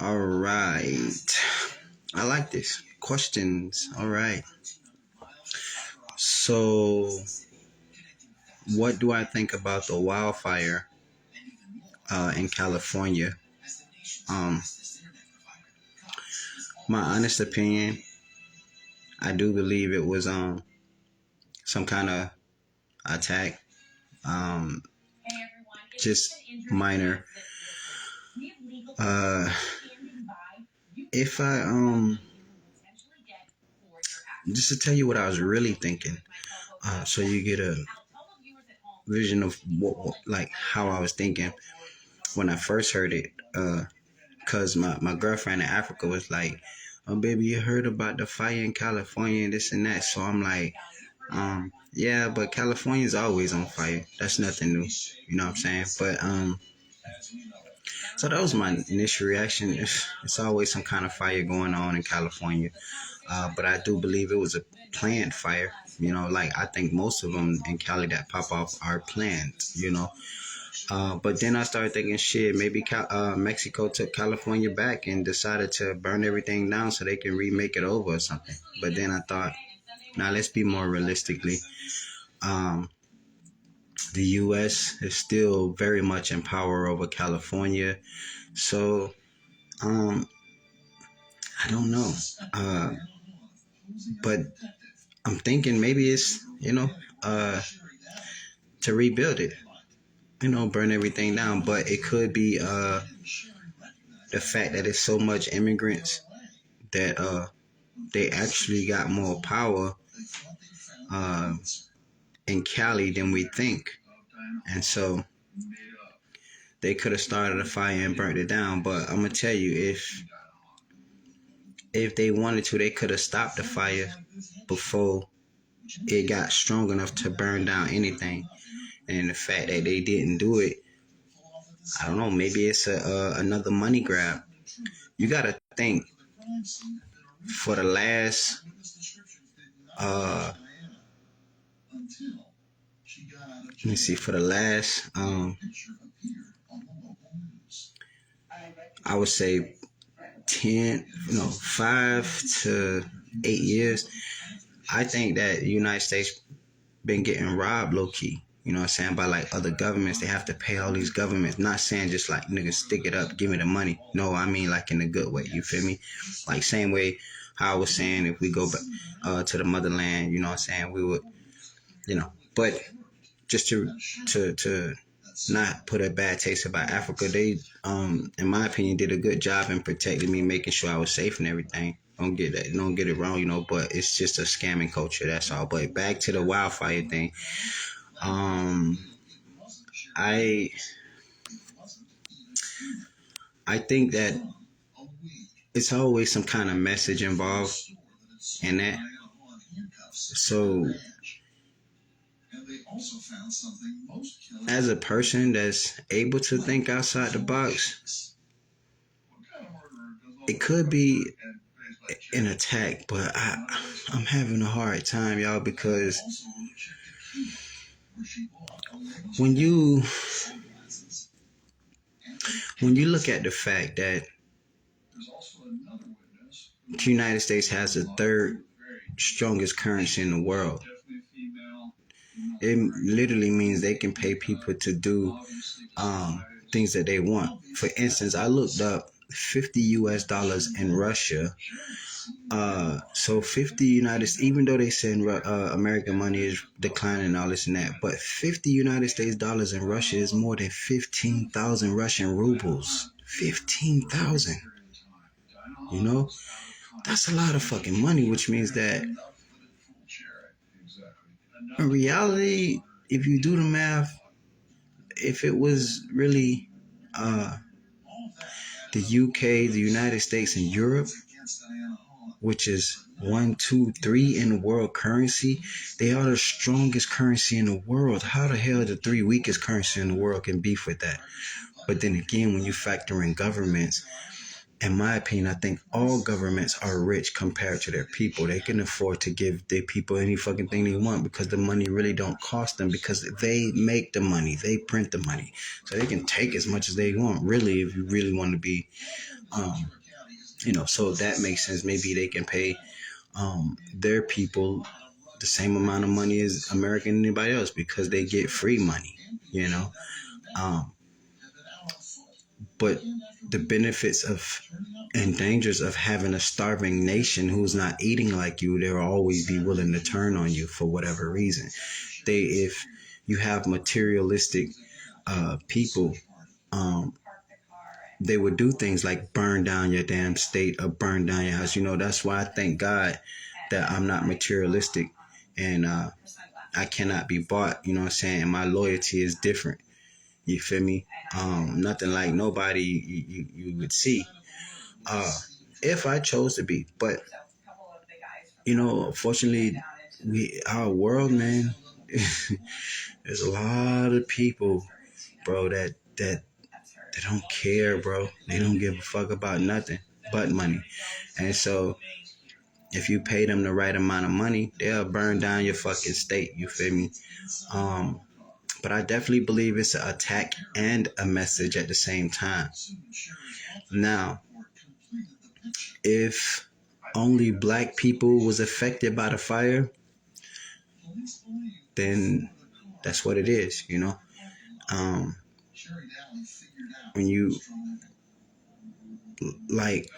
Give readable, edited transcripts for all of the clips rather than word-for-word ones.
All right. I like this. Questions. All right. So, what do I think about the wildfire in California? Um, my honest opinion, I do believe it was some kind of attack. Um, just minor. Uh, if I just to tell you what I was really thinking, so you get a vision of like how I was thinking when I first heard it. Cause my girlfriend in Africa was like, "Oh baby, you heard about the fire in California and this and that." So I'm like, yeah, but California's always on fire. That's nothing new. You know what I'm saying? But so that was my initial reaction. It's always some kind of fire going on in California. But I do believe it was a planned fire. You know, like I think most of them in Cali that pop off are planned. You know, but then I started thinking, shit, maybe Mexico took California back and decided to burn everything down so they can remake it over or something. But then I thought, now let's be more realistically. Um, the U.S. is still very much in power over California, so I don't know. But I'm thinking maybe it's to rebuild it, burn everything down. But it could be the fact that it's so much immigrants that they actually got more power uh, in Cali than we think, and so they could have started a fire and burnt it down. But I'm gonna tell you, if they wanted to, they could have stopped the fire before it got strong enough to burn down anything. And the fact that they didn't do it, I don't know. Maybe it's another money grab. You gotta think for the last let me see, for the last I would say 5 to 8 years. I think that the United States been getting robbed low key. You know what I'm saying? By like other governments. They have to pay all these governments. Not saying just like, niggas, stick it up, give me the money. No, I mean like in a good way. You feel me? Like same way how I was saying if we go back to the motherland, you know what I'm saying? We would, but just to not put a bad taste about Africa, they in my opinion did a good job in protecting me, making sure I was safe and everything. Don't get it wrong, but it's just a scamming culture, that's all. But back to the wildfire thing. I I think that it's always some kind of message involved in that. So as a person that's able to think outside the box, it could be an attack, but I'm having a hard time, y'all, because when you look at the fact that the United States has the third strongest currency in the world, it literally means they can pay people to do things that they want. For instance, I looked up $50 in Russia. So 50 United States, even though they said American money is declining and all this and that, but 50 United States dollars in Russia is more than 15,000 Russian rubles. 15,000. That's a lot of fucking money, which means that in reality, if you do the math, if it was really the UK, the United States, and Europe, which is 1, 2, 3 in the world currency, they are the strongest currency in the world. How the hell the three weakest currency in the world can beef with that? But then again, when you factor in governments, in my opinion, I think all governments are rich compared to their people. They can afford to give their people any fucking thing they want because the money really don't cost them because they make the money. They print the money. So they can take as much as they want, really, if you really want to be, um, so that makes sense. Maybe they can pay their people the same amount of money as American and anybody else because they get free money, you know. Um, but the benefits of and dangers of having a starving nation who's not eating like you, they'll always be willing to turn on you for whatever reason. If you have materialistic people, um, they would do things like burn down your damn state or burn down your house. That's why I thank God that I'm not materialistic and I cannot be bought. You know what I'm saying? And my loyalty is different. You feel me? Nothing like nobody you would see. If I chose to be. But fortunately, our world, man, there's a lot of people, bro, that they don't care, bro. They don't give a fuck about nothing but money. And so if you pay them the right amount of money, they'll burn down your fucking state. You feel me? But I definitely believe it's an attack and a message at the same time. Now, if only black people was affected by the fire, then that's what it is, when you like,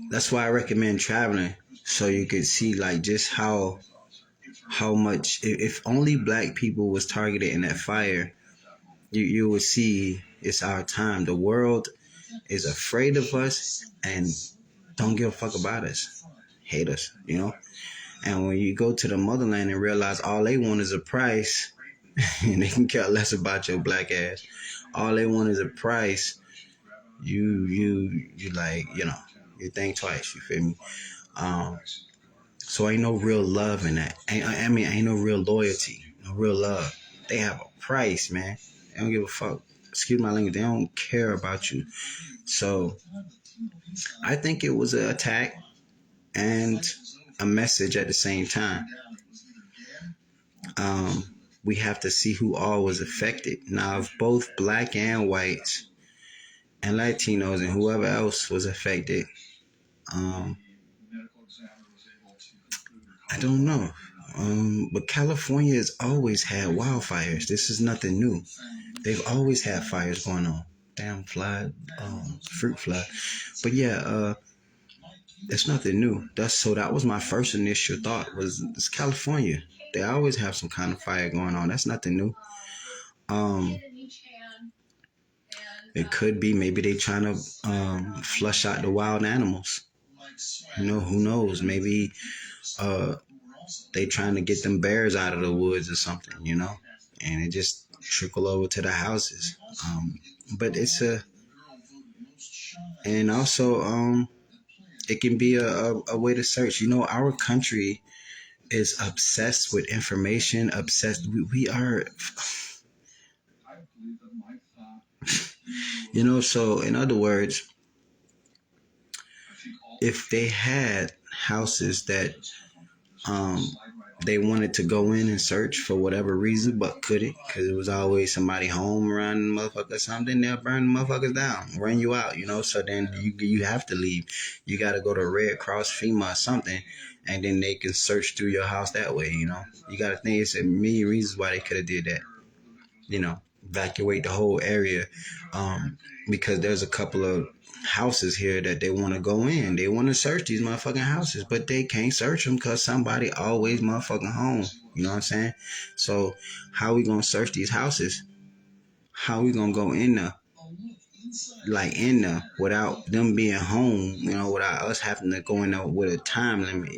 that's why I recommend traveling so you could see like just how much, if only black people was targeted in that fire, you would see it's our time. The world is afraid of us and don't give a fuck about us, hate us, And when you go to the motherland and realize all they want is a price, and they can care less about your black ass. All they want is a price. You like, you think twice. You feel me? So ain't no real love in that. Ain't no real loyalty, no real love. They have a price, man. They don't give a fuck. Excuse my language. They don't care about you. So I think it was an attack and a message at the same time. We have to see who all was affected. Now, if both black and whites and Latinos and whoever else was affected, I don't know. But California has always had wildfires. This is nothing new. They've always had fires going on. Damn fruit fly. But yeah, it's nothing new. That was my first initial thought was it's California. They always have some kind of fire going on. That's nothing new. It could be maybe they trying to flush out the wild animals. Who knows? Maybe they trying to get them bears out of the woods or something, and it just trickle over to the houses. But and also it can be a way to search. Our country is obsessed with information, we are, so in other words, if they had houses that they wanted to go in and search for whatever reason, but couldn't because it was always somebody home around the motherfucker or something, they'll burn the motherfuckers down, run you out, so then you have to leave. You got to go to Red Cross, FEMA or something, and then they can search through your house that way, You got to think it's a million reasons why they could have did that, evacuate the whole area, because there's a couple of houses here that they want to go in. They want to search these motherfucking houses, but they can't search them because somebody always motherfucking home. You know what I'm saying? So how we gonna search these houses? How we gonna go in there? Without them being home, without us having to go in there with a time limit,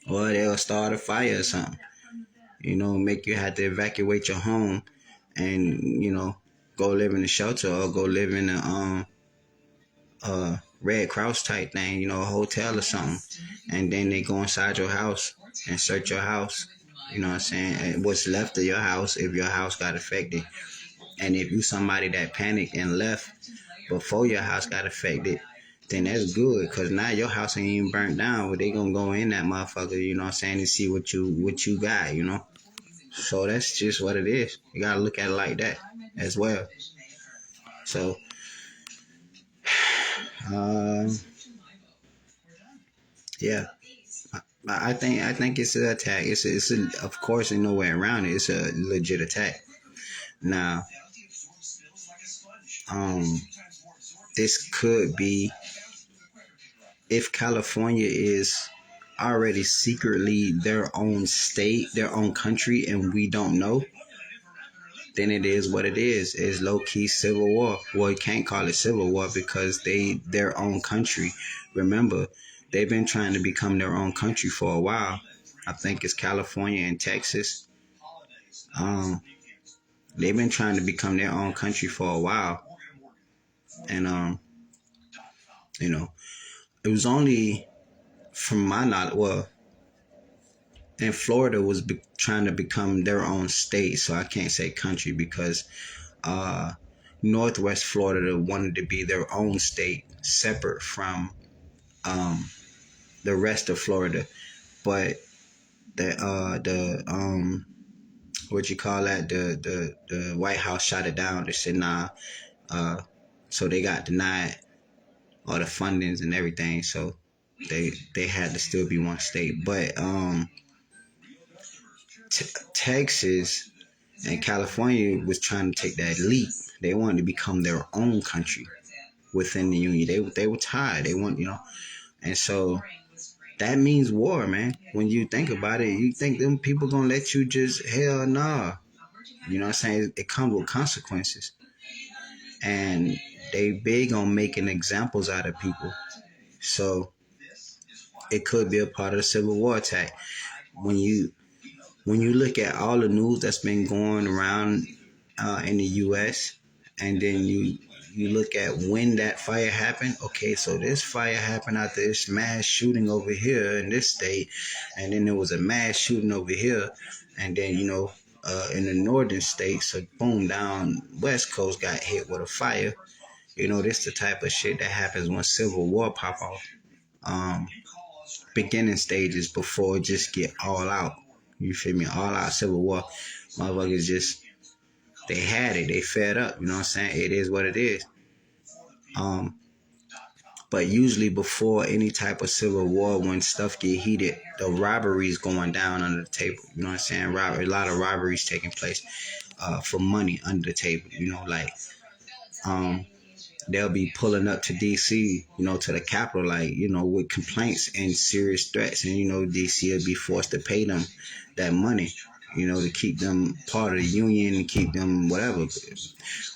or they'll start a fire or something, make you have to evacuate your home and, go live in a shelter or go live in a Red Cross type thing, a hotel or something. And then they go inside your house and search your house, you know what I'm saying? And what's left of your house if your house got affected. And if you somebody that panicked and left, before your house got affected, then that's good. Cause now your house ain't even burnt down, but they gonna go in that motherfucker, you know what I'm saying, and see what you got, you know. So that's just what it is. You gotta look at it like that as well. So yeah. I think it's an attack. Of course, there's no way around it. It's a legit attack. Now, um, this could be if California is already secretly their own state, their own country, and we don't know, then it is what it is. It's low key civil war. Well, you can't call it civil war because they their own country. Remember, they've been trying to become their own country for a while. I think it's California and Texas. Um, they've been trying to become their own country for a while, and you know, it was only from my knowledge. Well, and Florida was trying to become their own state, so I can't say country because uh, Northwest Florida wanted to be their own state, separate from um, the rest of Florida. But the what you call that, the White House shot it down. They said nah, so they got denied all the fundings and everything. So they had to still be one state, but Texas and California was trying to take that leap. They wanted to become their own country within the union. They were tired. They want, you know, and so that means war, man. When you think about it, you think them people gonna let you just hell nah. You know what I'm saying? It comes with consequences, and they big on making examples out of people. So it could be a part of the Civil War attack. When you when you look at all the news that's been going around in the U.S. and then you look at when that fire happened. Okay, so this fire happened after this mass shooting over here in this state, and then there was a mass shooting over here, and then in the northern states, so boom, down west coast got hit with a fire. You know, this the type of shit that happens when civil war pop off. Um, Beginning stages before it just get all out. You feel me? All out civil war. Motherfuckers just they had it. They fed up. You know what I'm saying? It is what it is. Um, but usually before any type of civil war, when stuff get heated, the robberies going down under the table. You know what I'm saying? A lot of robberies taking place for money under the table. You know, like um, they'll be pulling up to DC, to the Capitol, like, with complaints and serious threats. And, DC will be forced to pay them that money, to keep them part of the union and keep them whatever.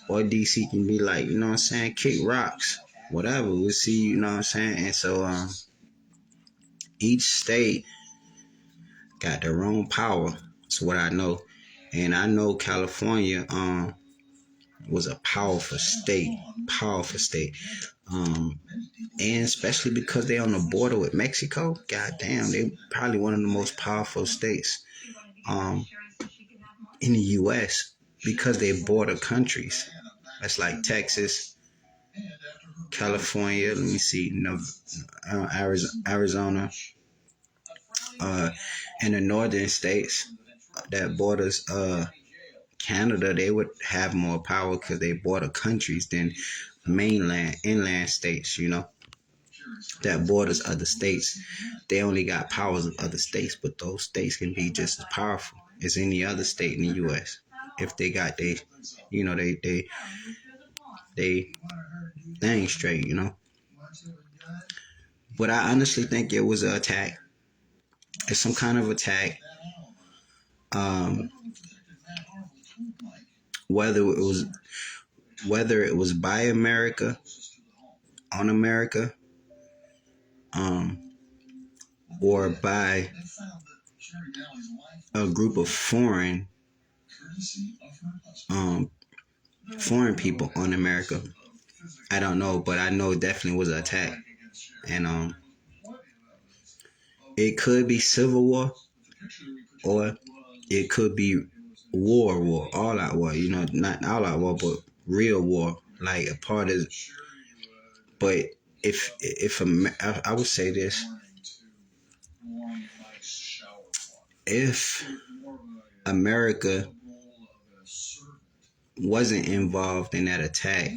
Or DC can be like, you know what I'm saying, kick rocks, whatever. We'll see, you know what I'm saying? And so each state got their own power. That's what I know. And I know California was a powerful state. And especially because they're on the border with Mexico, goddamn, they probably one of the most powerful states in the U.S. because they border countries. That's like Texas, California. Let me see, Arizona, and the northern states that borders Canada. They would have more power because they border countries than mainland inland states. That borders other states. They only got powers of other states, but those states can be just as powerful as any other state in the U.S. if they got they thing straight. But I honestly think it was an attack. It's some kind of attack. Um, whether it was by America, on America, or by a group of foreign people on America. I don't know, but I know it definitely was an attack. And it could be civil war, or it could be war, all out war. Not all out war, but real war. like a part of. But I would say this: if America wasn't involved in that attack,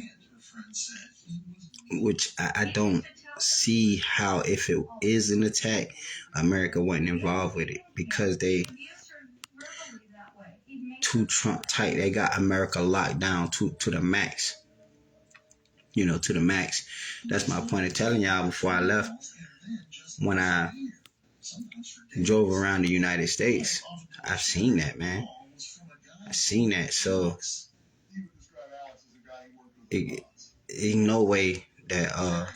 which I don't see how, if it is an attack, America wasn't involved with it, because they too Trump tight. They got America locked down to the max. To the max. That's my point of telling y'all before I left. When I drove around the United States, I've seen that, man. I've seen that. So ain't no way that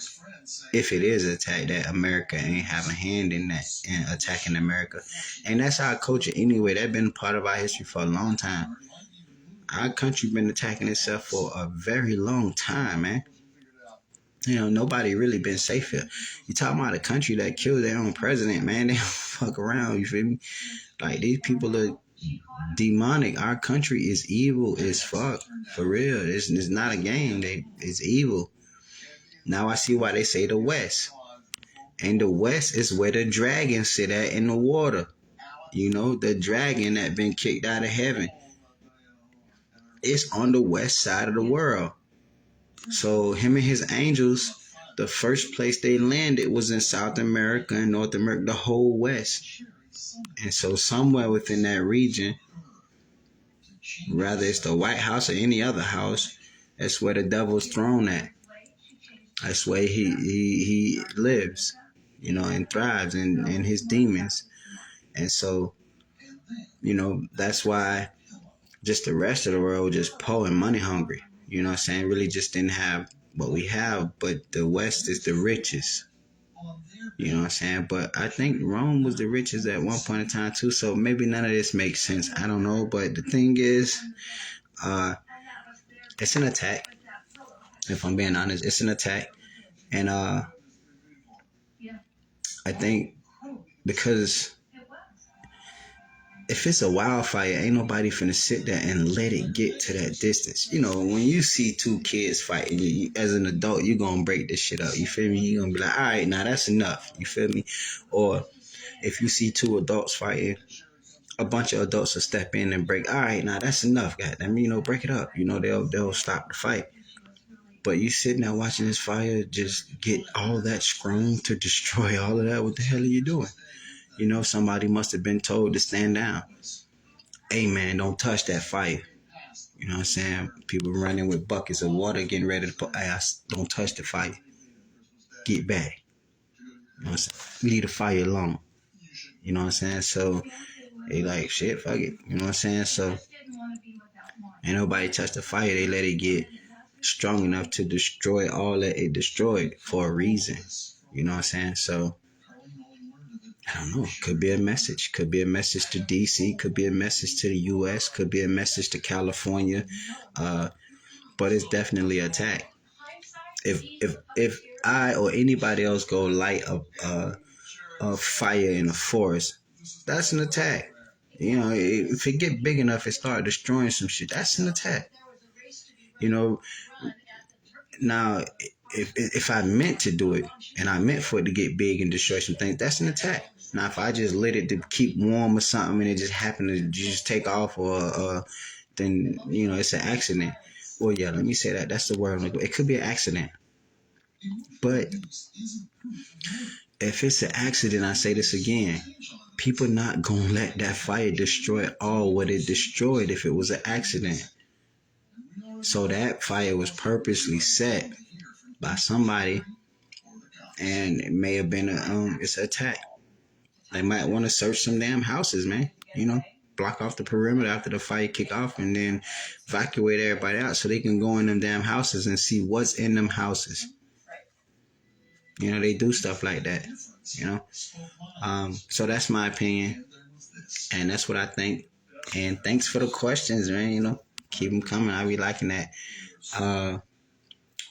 if it is an attack, that America ain't have a hand in that, in attacking America. And that's our culture anyway. That's been part of our history for a long time. Our country been attacking itself for a very long time, man. Nobody really been safe here. You talking about a country that killed their own president, man. They don't fuck around, you feel me? Like, these people are demonic. Our country is evil as fuck. For real. It's not a game. It's evil. Now I see why they say the West. And the West is where the dragons sit at in the water. The dragon that been kicked out of heaven. It's on the west side of the world. So him and his angels, the first place they landed was in South America and North America, the whole West. And so somewhere within that region, whether it's the White House or any other house, that's where the devil's thrown at. That's where he lives, and thrives in his demons. And so, that's why just the rest of the world just poor and money hungry. Really just didn't have what we have, but the West is the richest. But I think Rome was the richest at one point in time too, so maybe none of this makes sense. I don't know, but the thing is, it's an attack. If I'm being honest, it's an attack. And I think because if it's a wildfire, ain't nobody finna sit there and let it get to that distance. When you see two kids fighting, you, as an adult, you gonna break this shit up. You feel me? You gonna be like, all right, now that's enough. You feel me? Or if you see two adults fighting, a bunch of adults will step in and break. All right, now that's enough. Goddamn, break it up. They'll stop the fight. But you sitting there watching this fire just get all that scrum to destroy all of that. What the hell are you doing? Somebody must have been told to stand down. Hey, man, don't touch that fire. You know what I'm saying? People running with buckets of water, getting ready to put, don't touch the fire. Get back. You know what I'm saying? Leave the fire alone. You know what I'm saying? So, they like, shit, fuck it. You know what I'm saying? So, ain't nobody touch the fire. They let it get strong enough to destroy all that it destroyed for a reason. You know what I'm saying? So, I don't know. Could be a message. Could be a message to DC. Could be a message to the U.S. Could be a message to California. But it's definitely an attack. If I or anybody else go light a fire in a forest, that's an attack. If it get big enough and start destroying some shit, that's an attack. Now, if I meant to do it and I meant for it to get big and destroy some things, that's an attack. Now, if I just lit it to keep warm or something and it just happened to just take off, or then it's an accident. Well, yeah, let me say that. That's the word. It could be an accident. But if it's an accident, I say this again, people not gonna let that fire destroy all what it destroyed if it was an accident. So that fire was purposely set by somebody, and it may have been it's an attack. They might want to search some damn houses, man. Block off the perimeter after the fire kick off, and then evacuate everybody out so they can go in them damn houses and see what's in them houses. They do stuff like that. So that's my opinion, and that's what I think. And thanks for the questions, man. Keep them coming. I be liking that.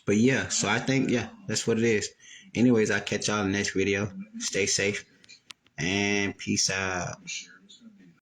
But yeah, so I think, that's what it is. Anyways, I'll catch y'all in the next video. Stay safe and peace out.